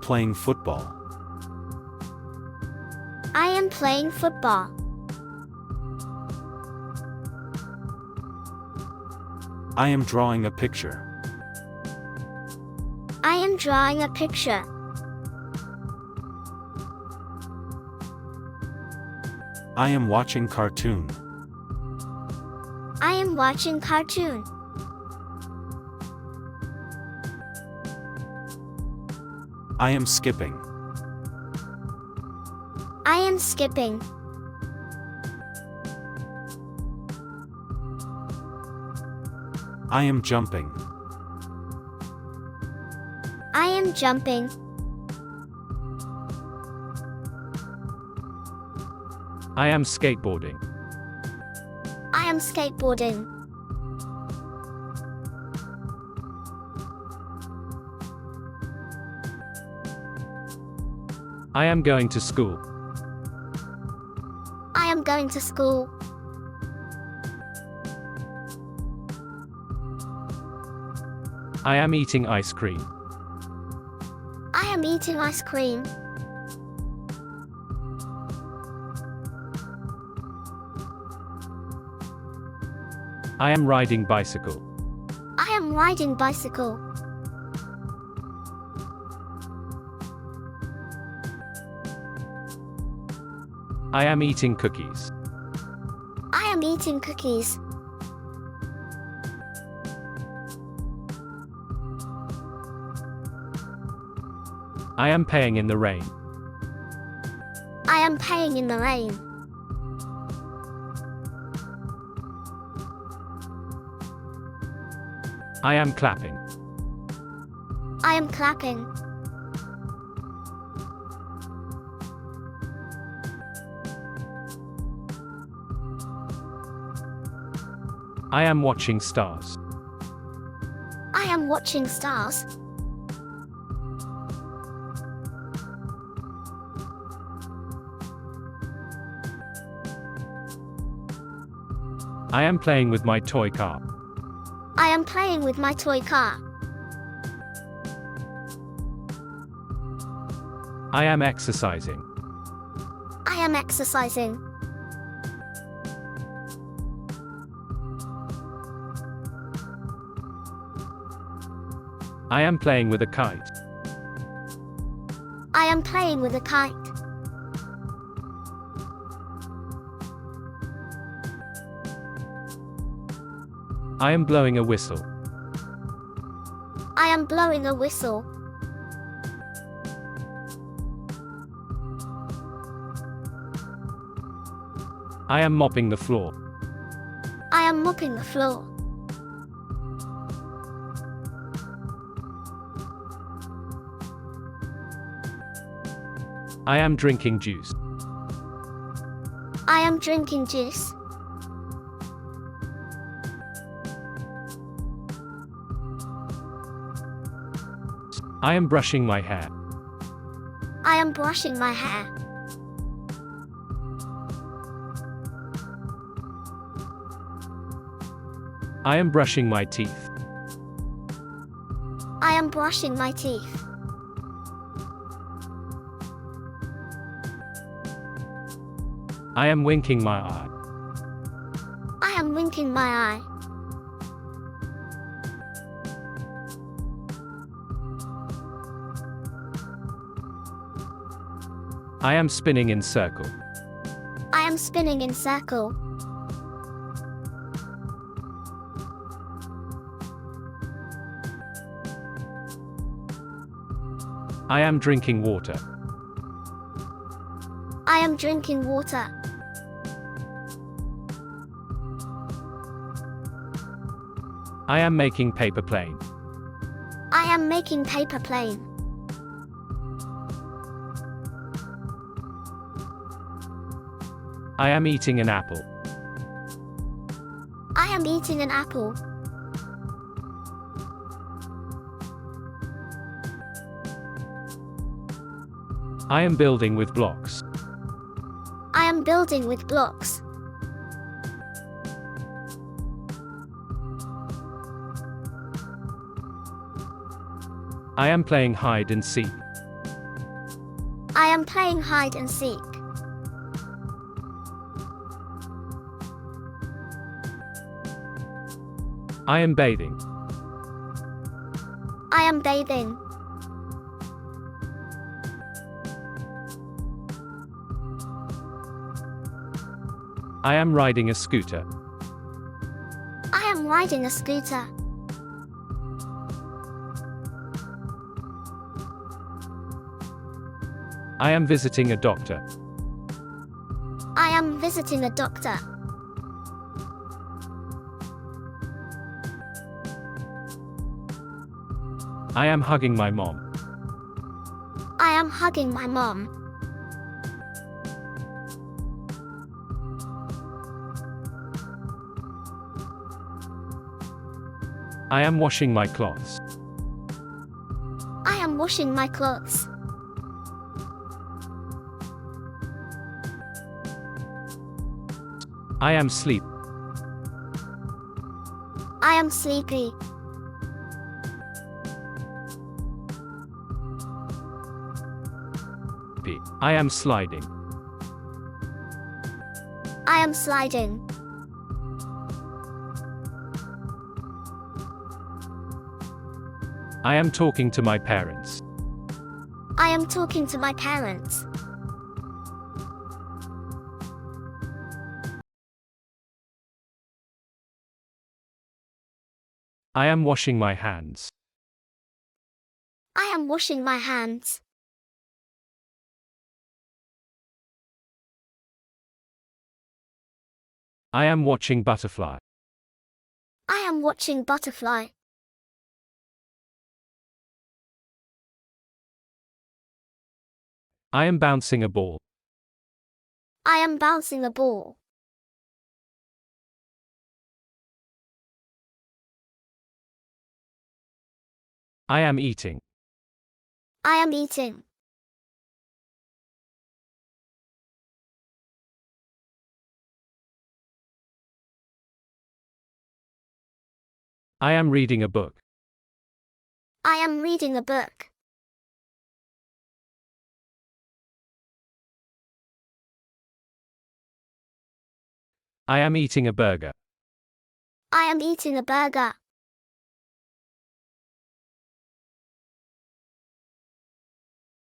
playing football. I am playing football. I am drawing a picture. I am drawing a picture. I am watching cartoon. I am watching cartoon. I am skipping. I am skipping. I am jumping. I am jumping. I am skateboarding. I am skateboarding. I am going to school. I am going to school. I am eating ice cream. I am eating ice cream. I am riding bicycle. I am riding bicycle. I am eating cookies. I am eating cookies. I am playing in the rain. I am playing in the rain. I am clapping. I am clapping. I am watching stars. I am watching stars. I am playing with my toy car. I am playing with my toy car. I am exercising. I am exercising. I am playing with a kite. I am playing with a kite. I am blowing a whistle. I am blowing a whistle. I am mopping the floor. I am mopping the floor. I am drinking juice. I am drinking juice. I am brushing my hair. I am brushing my hair. I am brushing my teeth. I am brushing my teeth. I am winking my eye. I am winking my eye. I am spinning in circle. I am spinning in circle. I am drinking water. I am drinking water. I am making paper plane. I am making paper plane. I am eating an apple. I am eating an apple. I am building with blocks. I am building with blocks. I am playing hide and seek. I am playing hide and seek. I am bathing. I am bathing. I am riding a scooter. I am riding a scooter. I am visiting a doctor. I am visiting a doctor. I am hugging my mom. I am hugging my mom. I am washing my clothes. I am washing my clothes. I am sleep. I am sleepy. I am sliding. I am sliding. I am talking to my parents. I am talking to my parents. I am washing my hands. I am washing my hands. I am watching butterfly. I am watching butterfly. I am bouncing a ball. I am bouncing a ball. I am eating. I am eating. I am reading a book. I am reading a book. I am eating a burger. I am eating a burger.